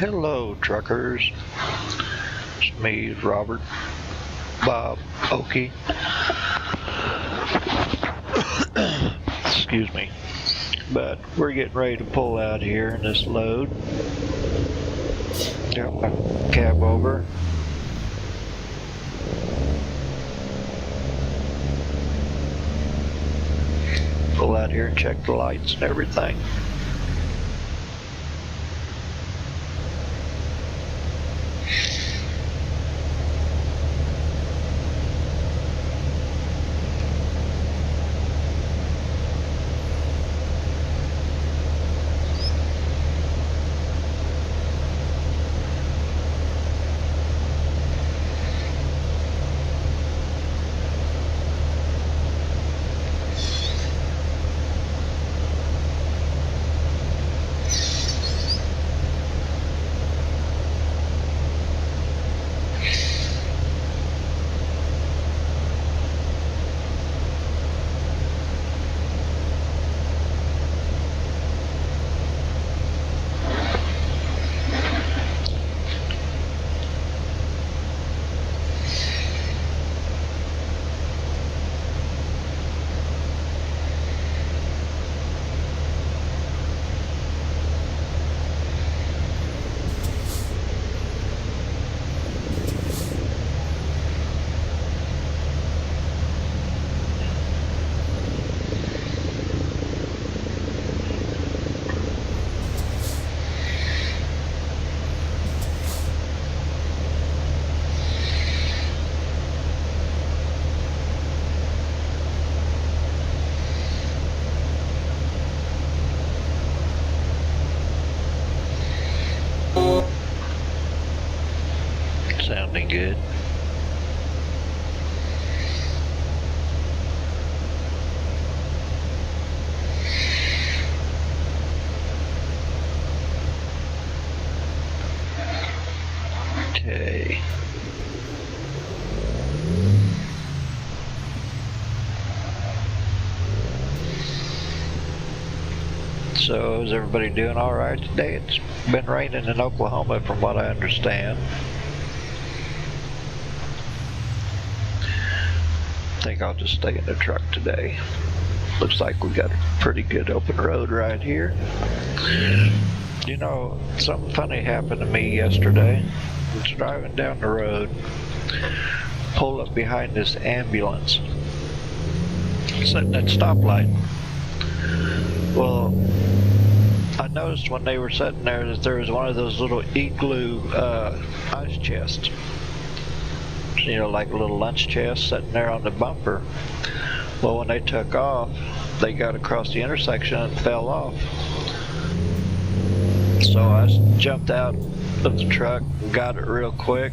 Hello, truckers. It's me, Robert Bob Okie. Excuse me. But we're getting ready to pull out here in this load. Got my cab over. Pull out here and check the lights and everything. Sounding good. Okay. So is everybody doing all right today? It's been raining in Oklahoma from what I understand. I think I'll just stay in the truck today. Looks like we got a pretty good open road right here. You know, something funny happened to me yesterday. I was driving down the road, pulled up behind this ambulance, sitting at stoplight. Well, I noticed when they were sitting there that there was one of those little igloo ice chests. You know, like a little lunch chest sitting there on the bumper. Well, when they took off, they got across the intersection and fell off. So I jumped out of the truck, got it real quick,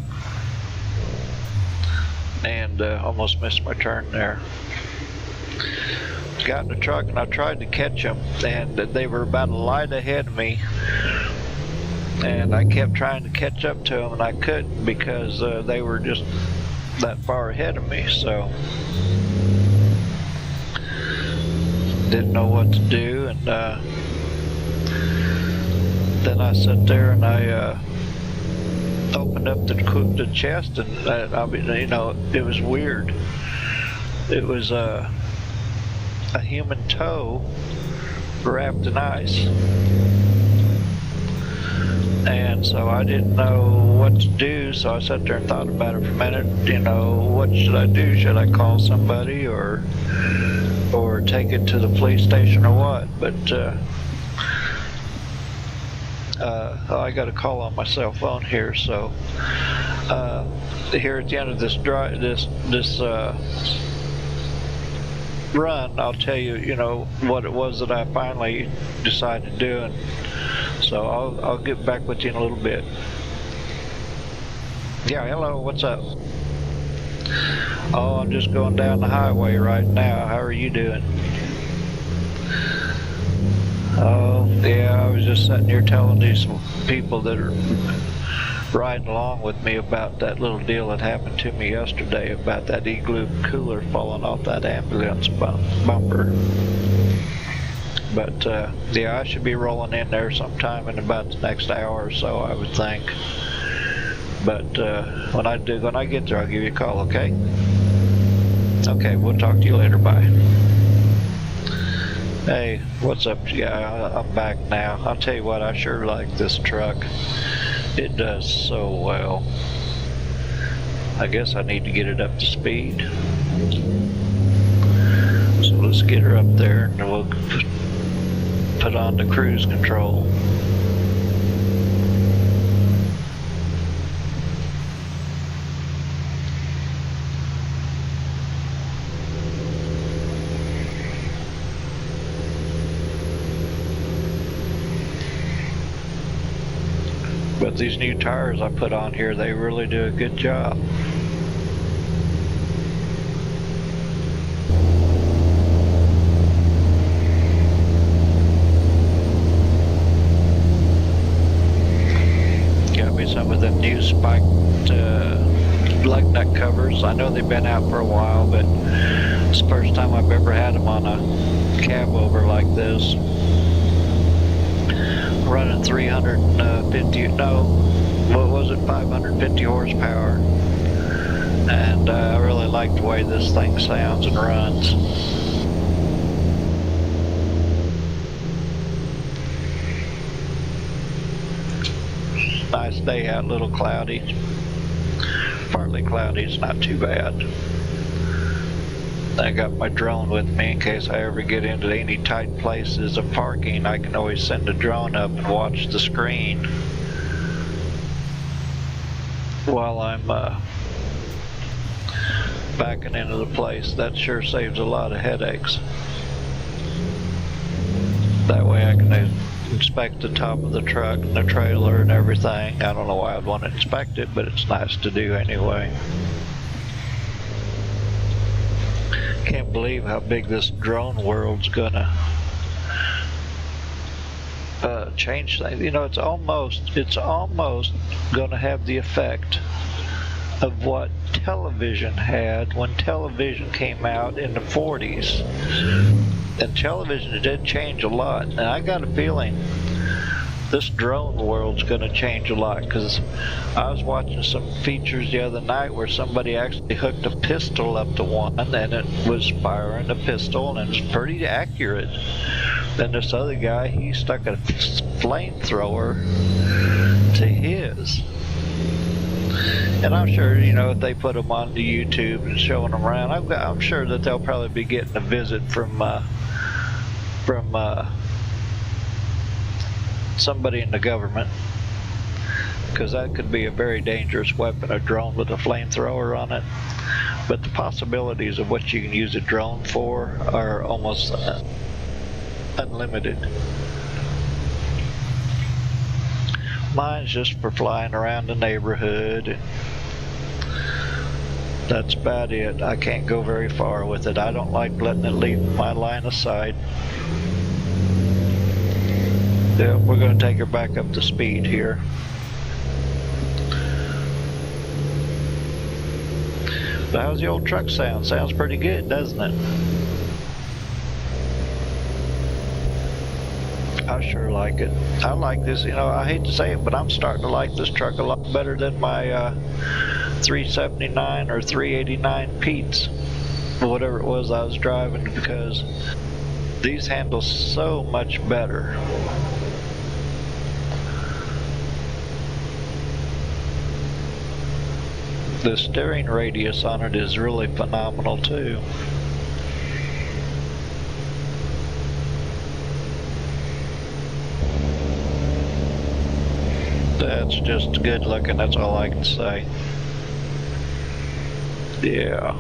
and almost missed my turn there. Got in the truck and I tried to catch them, and they were about a light ahead of me. And I kept trying to catch up to them, and I couldn't because they were just that far ahead of me. So didn't know what to do, and then I sat there and I opened up the chest, and I mean, you know, it was weird. It was a human toe wrapped in ice. And so I didn't know what to do, so I sat there and thought about it for a minute. You know, what should I do? Should I call somebody or take it to the police station or what? But I got a call on my cell phone here, so here at the end of this run, I'll tell you, you know, what it was that I finally decided to do, and so I'll get back with you in a little bit. Yeah, hello, what's up? Oh, I'm just going down the highway right now. How are you doing? Oh, yeah, I was just sitting here telling these people that are riding along with me about that little deal that happened to me yesterday about that igloo cooler falling off that ambulance bumper. But yeah, I should be rolling in there sometime in about the next hour or so, I would think. But when I get there, I'll give you a call, okay? Okay, we'll talk to you later. Bye. Hey, what's up? Yeah, I'm back now. I'll tell you what, I sure like this truck. It does so well. I guess I need to get it up to speed. So let's get her up there and we'll put on the cruise control. But these new tires I put on here, they really do a good job. Got me some of them new spiked lug nut covers. I know they've been out for a while, but it's the first time I've ever had them on a cab over like this. Running 350, no, what was it, 550 horsepower. And I really like the way this thing sounds and runs. Nice day out, a little cloudy. Partly cloudy, it's not too bad. I got my drone with me in case I ever get into any tight places of parking. I can always send a drone up and watch the screen while I'm backing into the place. That sure saves a lot of headaches. That way I can inspect the top of the truck and the trailer and everything. I don't know why I'd want to inspect it, but it's nice to do anyway. Can't believe how big this drone world's gonna change things. You know, it's almost gonna have the effect of what television had when television came out in the 40s. And television did change a lot, and I got a feeling this drone world's going to change a lot, because I was watching some features the other night where somebody actually hooked a pistol up to one and it was firing the pistol and it was pretty accurate. Then this other guy, he stuck a flamethrower to his. And I'm sure, you know, if they put them on the YouTube and showing them around, I'm sure that they'll probably be getting a visit from somebody in the government, because that could be a very dangerous weapon, a drone with a flamethrower on it. But the possibilities of what you can use a drone for are almost unlimited. Mine's just for flying around the neighborhood, and that's about it. I can't go very far with it. I don't like letting it leave my line of sight. Yeah, we're going to take her back up to speed here. But how's the old truck sound? Sounds pretty good, doesn't it? I sure like it. I like this, you know, I hate to say it, but I'm starting to like this truck a lot better than my 379 or 389 Pete's, whatever it was I was driving, because these handle so much better. The steering radius on it is really phenomenal too. That's just good looking, that's all I can say. Yeah.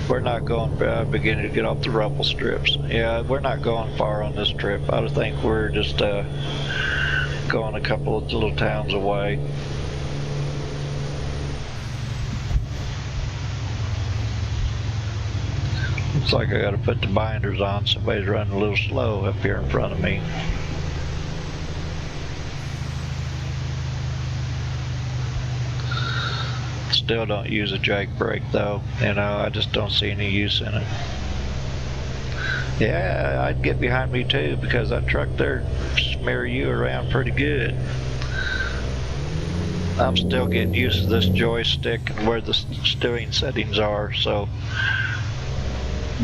We're not going, beginning to get off the rumble strips. Yeah, we're not going far on this trip. I think we're just going a couple of little towns away. Looks like I gotta put the binders on. Somebody's running a little slow up here in front of me. Still don't use a jake brake though. You know, I just don't see any use in it. Yeah, I'd get behind me too, because that truck there smear you around pretty good. I'm still getting used to this joystick and where the steering settings are, so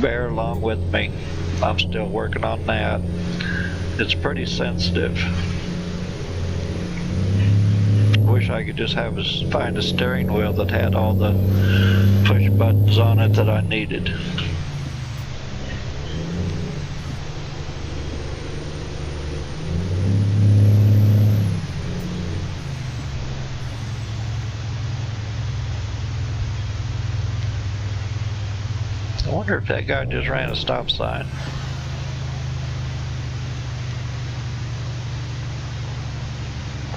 bear along with me. I'm still working on that. It's pretty sensitive. Wish I could just find a steering wheel that had all the push buttons on it that I needed. I wonder if that guy just ran a stop sign.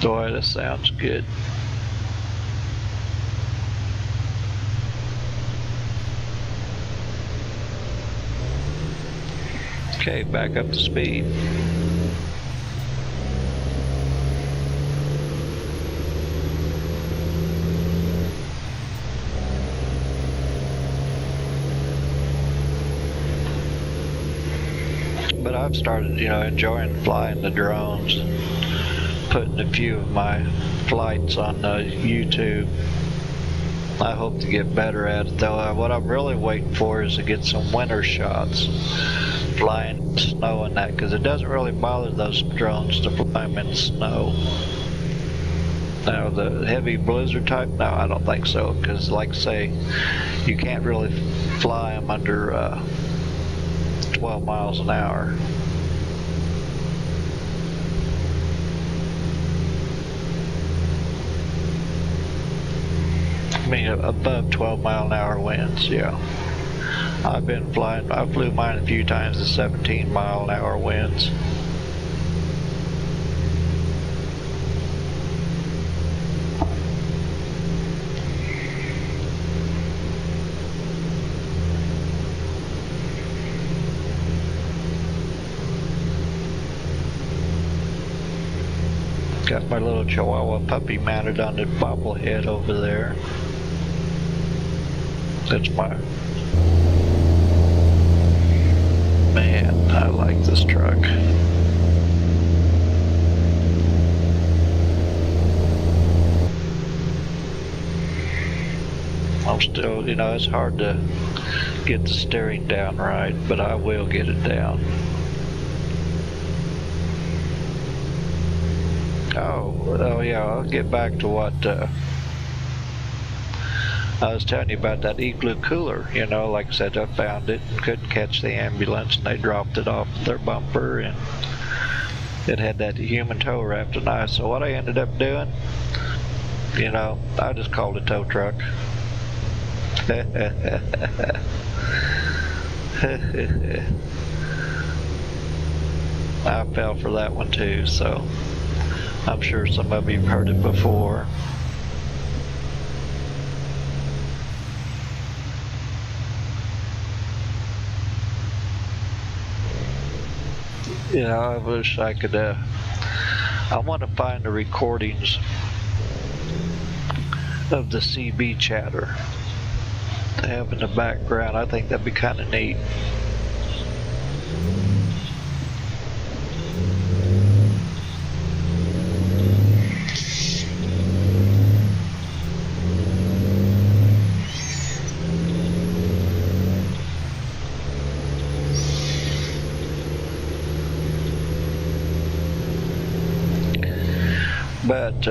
Boy, this sounds good. Okay, back up to speed. But I've started, enjoying flying the drones, putting a few of my flights on YouTube. I hope to get better at it though. What I'm really waiting for is to get some winter shots, flying snow and that, because it doesn't really bother those drones to fly them in snow. Now the heavy blizzard type, no, I don't think so, because like I say, you can't really fly them under 12 miles an hour. I mean, above 12-mile-an-hour winds, yeah. I flew mine a few times at 17-mile-an-hour winds. Got my little Chihuahua puppy mounted on the bobblehead over there. That's man, I like this truck. I'm still, it's hard to get the steering down right, but I will get it down. Oh yeah, I'll get back to what I was telling you about that igloo cooler. Like I said, I found it and couldn't catch the ambulance, and they dropped it off their bumper, and it had that human tow wrapped in ice. So what I ended up doing, I just called a tow truck. I fell for that one too, so I'm sure some of you have heard it before. I wish I could, I want to find the recordings of the CB chatter to have in the background. I think that'd be kind of neat. But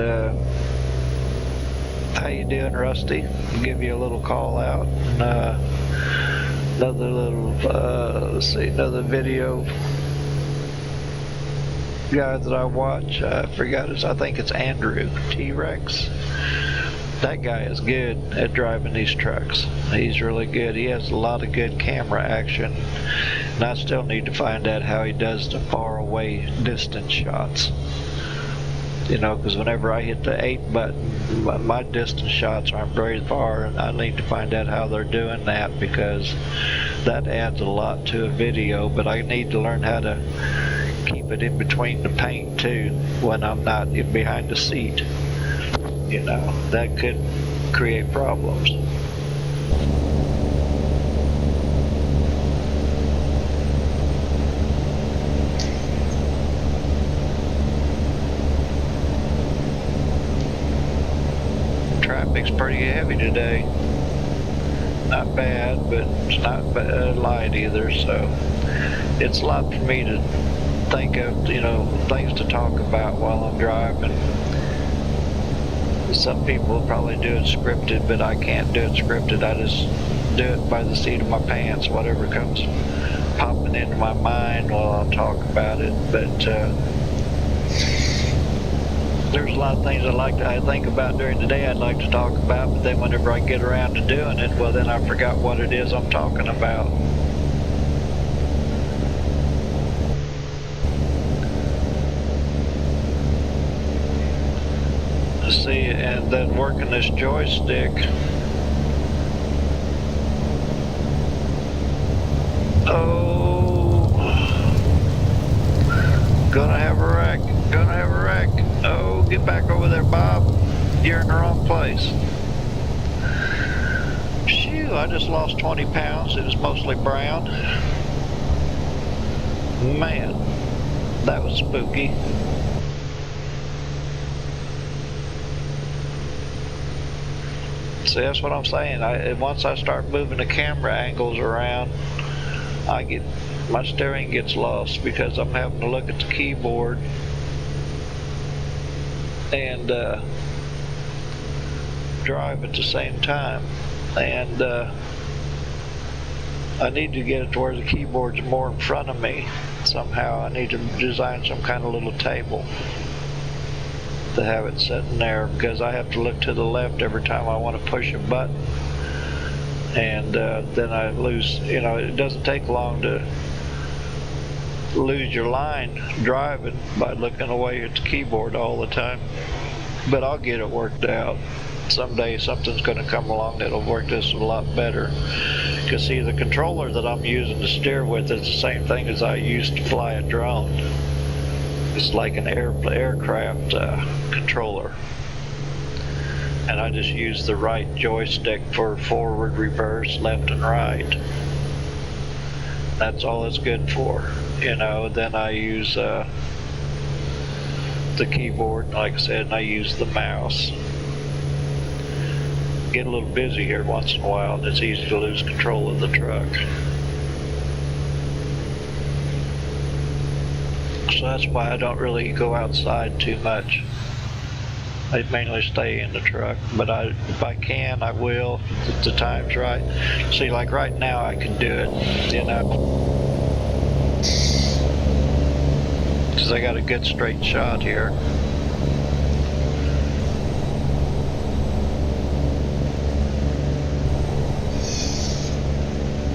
how you doing, Rusty? I'll give you a little call out. And, another little, let's see, another video guy that I watch. I forgot I think it's Andrew T-Rex. That guy is good at driving these trucks. He's really good. He has a lot of good camera action. And I still need to find out how he does the far away distance shots. Because whenever I hit the 8 button, my distance shots aren't very far, and I need to find out how they're doing that, because that adds a lot to a video. But I need to learn how to keep it in between the paint too when I'm not behind the seat. That could create problems. traffic's pretty heavy today. Not bad, but it's not light either, so it's a lot for me to think of, things to talk about while I'm driving. Some people probably do it scripted, but I can't do it scripted. I just do it by the seat of my pants, whatever comes popping into my mind while I talk about it. But there's a lot of things I think about during the day I'd like to talk about, but then whenever I get around to doing it, well, then I forgot what it is I'm talking about. See, and then working this joystick. Oh, gonna have a wreck. Oh, get back over there, Bob. You're in the wrong place. Phew, I just lost 20 pounds. It was mostly brown. Man, that was spooky. See, that's what I'm saying. Once I start moving the camera angles around, my steering gets lost because I'm having to look at the keyboard and drive at the same time. And I need to get it to where the keyboard's more in front of me. Somehow I need to design some kind of little table to have it sitting there, because I have to look to the left every time I want to push a button, and then I lose, it doesn't take long to lose your line driving by looking away at the keyboard all the time. But I'll get it worked out. Someday something's going to come along that'll work this a lot better. Because see, the controller that I'm using to steer with is the same thing as I used to fly a drone. It's like an aircraft controller, and I just use the right joystick for forward, reverse, left, and right. That's all it's good for, Then I use the keyboard, like I said, and I use the mouse. Get a little busy here once in a while, and it's easy to lose control of the truck. So that's why I don't really go outside too much. I mainly stay in the truck, but if I can, I will, if the time's right. See, like right now, I can do it, because I got a good straight shot here.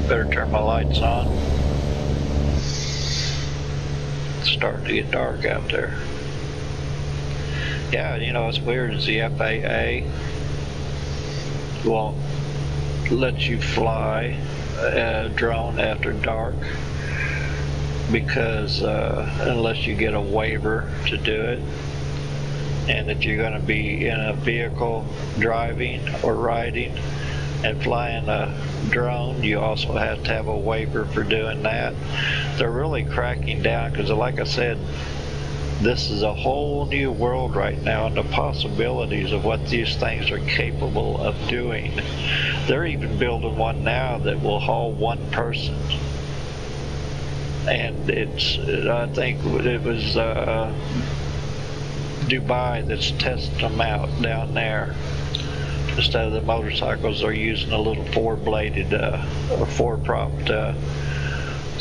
Better turn my lights on. It's starting to get dark out there. Yeah, it's weird is the FAA won't let you fly a drone after dark, because unless you get a waiver to do it, and if you're going to be in a vehicle driving or riding and flying a drone, you also have to have a waiver for doing that. They're really cracking down, because like I said, this is a whole new world right now, and the possibilities of what these things are capable of doing. They're even building one now that will haul one person, and I think it was Dubai that's testing them out down there. Instead of the motorcycles, they're using a little four-bladed or four-propped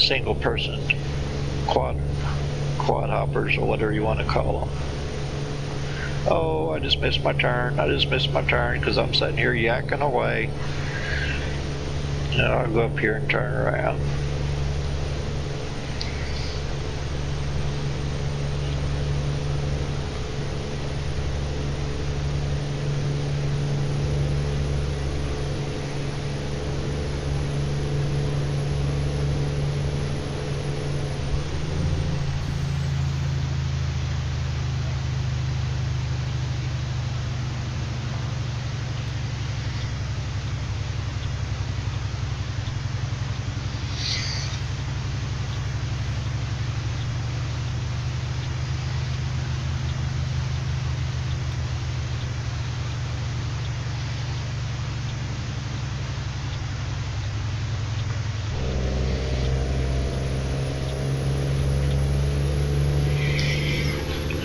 single-person quad hoppers, or whatever you want to call them. Oh, I just missed my turn. Because I'm sitting here yakking away. Now I'll go up here and turn around.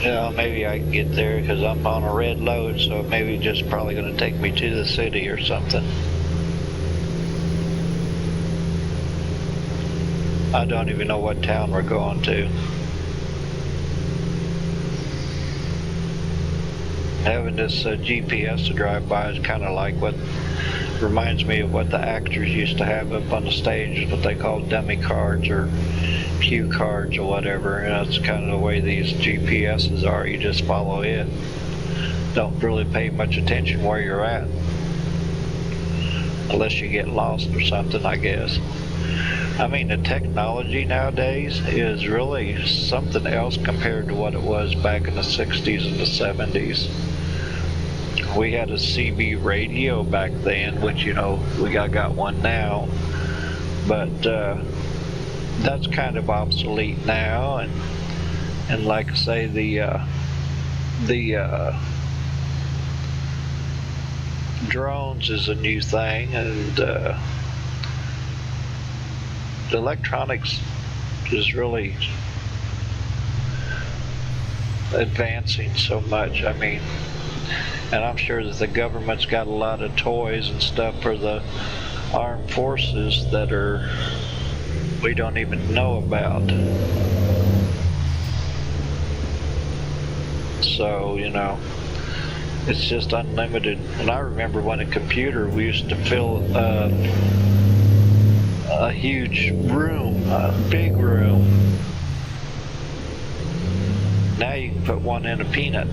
maybe I can get there because I'm on a red load, so maybe just probably going to take me to the city or something. I don't even know what town we're going to. Having this GPS to drive by is kind of like what reminds me of what the actors used to have up on the stage, what they call dummy cards or cue cards or whatever. And that's kind of the way these GPSs are. You just follow it. Don't really pay much attention where you're at. Unless you get lost or something, I guess. I mean, the technology nowadays is really something else compared to what it was back in the 60s and the 70s. We had a CB radio back then, which, you know, we got one now, but that's kind of obsolete now, and like I say, the drones is a new thing, and the electronics is really advancing so much. I mean, and I'm sure that the government's got a lot of toys and stuff for the armed forces that we don't even know about. So, you know, it's just unlimited. And I remember when a computer, we used to fill a huge room, a big room. Now you can put one in a peanut.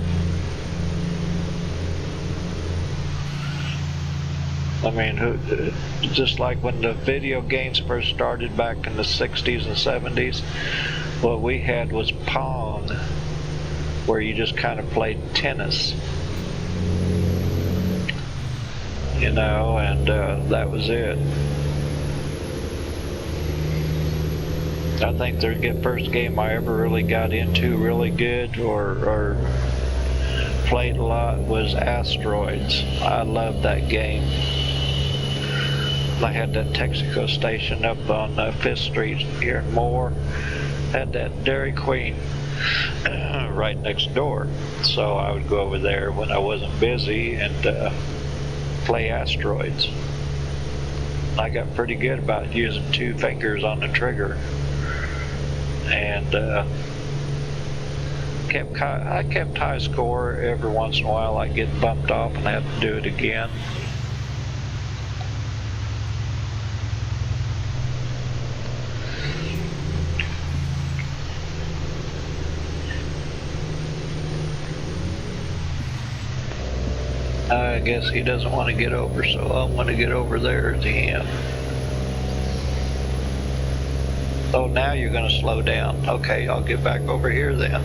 I mean, just like when the video games first started back in the 60s and 70s, what we had was Pong, where you just kind of played tennis. You know, and that was it. I think the first game I ever really got into really good or played a lot was Asteroids. I loved that game. I had that Texaco station up on 5th Street here in Moore. Had that Dairy Queen right next door. So I would go over there when I wasn't busy and play Asteroids. I got pretty good about using 2 fingers on the trigger. And I kept high score. Every once in a while I'd get bumped off and have to do it again. I guess he doesn't want to get over, so I'm going to get over there to him. Oh, now you're going to slow down. Okay, I'll get back over here then.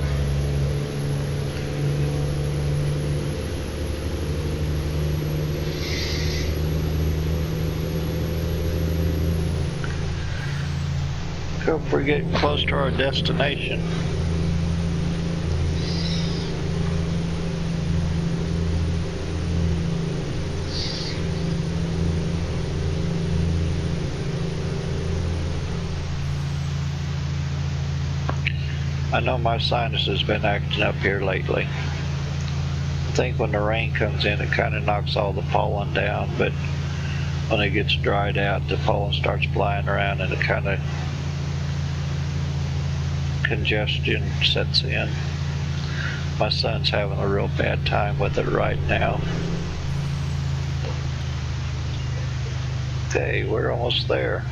Hope we're getting close to our destination. I know my sinus has been acting up here lately. I think when the rain comes in, it kind of knocks all the pollen down, but when it gets dried out, the pollen starts flying around and it kind of congestion sets in. My son's having a real bad time with it right now. Okay, we're almost there.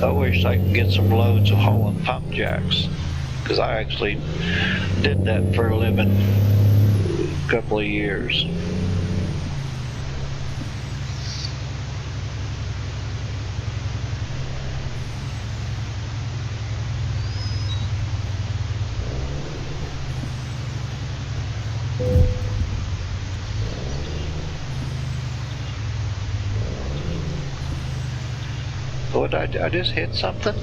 I wish I could get some loads of hauling pump jacks, because I actually did that for a living a couple of years. What, I just hit something?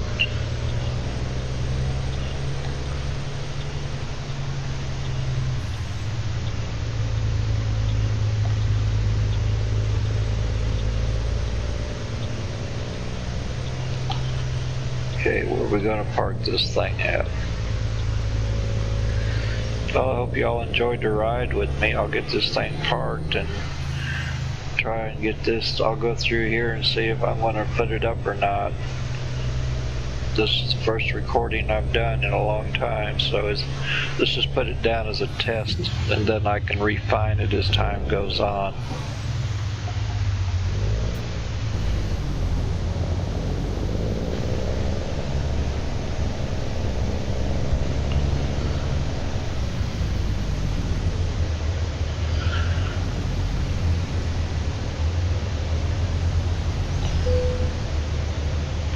Okay, where are we gonna park this thing at? Well, I hope y'all enjoyed the ride with me. I'll get this thing parked and try and get this. I'll go through here and see if I'm gonna put it up or not. This is the first recording I've done in a long time, so let's just put it down as a test, and then I can refine it as time goes on.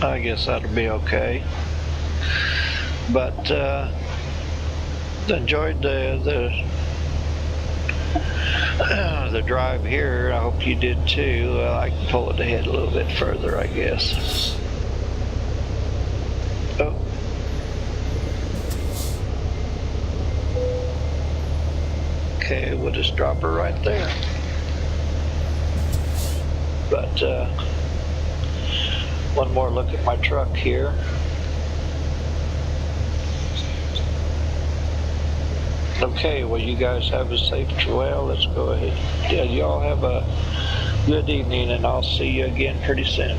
I guess that'll be okay. But enjoyed the drive here. I hope you did too. I can pull it ahead a little bit further, I guess. Oh. Okay, we'll just drop her right there. But one more look at my truck here. Okay, well, you guys have a safe trail. Let's go ahead. Yeah, y'all have a good evening, and I'll see you again pretty soon.